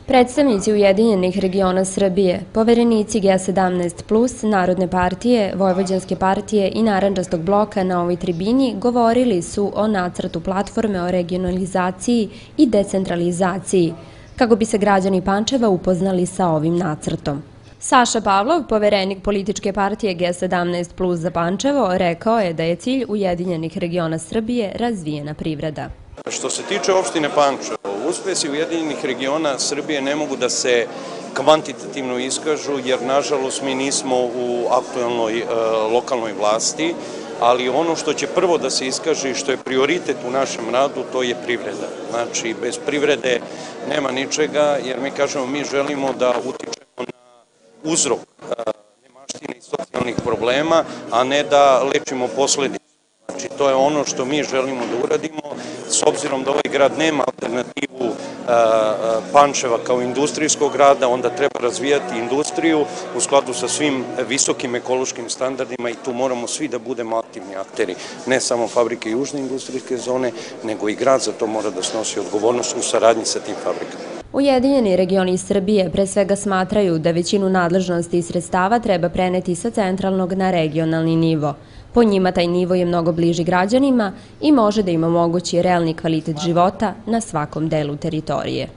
Predstavnici Ujedinjenih regiona Srbije, poverenici G17+, Narodne partije, Vojvođanske partije i Narandžastog bloka na ovoj tribini govorili su o nacrtu platforme o regionalizaciji i decentralizaciji, kako bi se građani Pančeva upoznali sa ovim nacrtom. Saša Pavlov, poverenik političke partije G17+ za Pančevo, rekao je da je cilj Ujedinjenih regiona Srbije razvijena privreda. Što se tiče opštine Pančevo, uspesi Ujedinjenih regiona Srbije ne mogu da se kvantitativno iskažu, jer nažalost mi nismo u aktuelnoj lokalnoj vlasti, ali ono što će prvo da se iskaže i što je prioritet u našem radu, to je privreda. Znači, bez privrede nema ničega, jer mi kažemo mi želimo da utičemo na uzrok nemaštine i socijalnih problema, a ne da lečimo posledice. Znači, to je ono što mi želimo da uradimo, s obzirom da ovaj grad nema alternativu Pančeva kao industrijskog grada, onda treba razvijati industriju u skladu sa svim visokim ekološkim standardima i tu moramo svi da budemo aktivni akteri, ne samo fabrike južne industrijske zone, nego i grad za to mora da snosi odgovornost u saradnji sa tim fabrikama. Ujedinjeni regioni Srbije pre svega smatraju da većinu nadležnosti i sredstava treba preneti sa centralnog na regionalni nivo. Po njima taj nivo je mnogo bliži građanima i može da im omogući realni kvalitet života na svakom delu teritorije.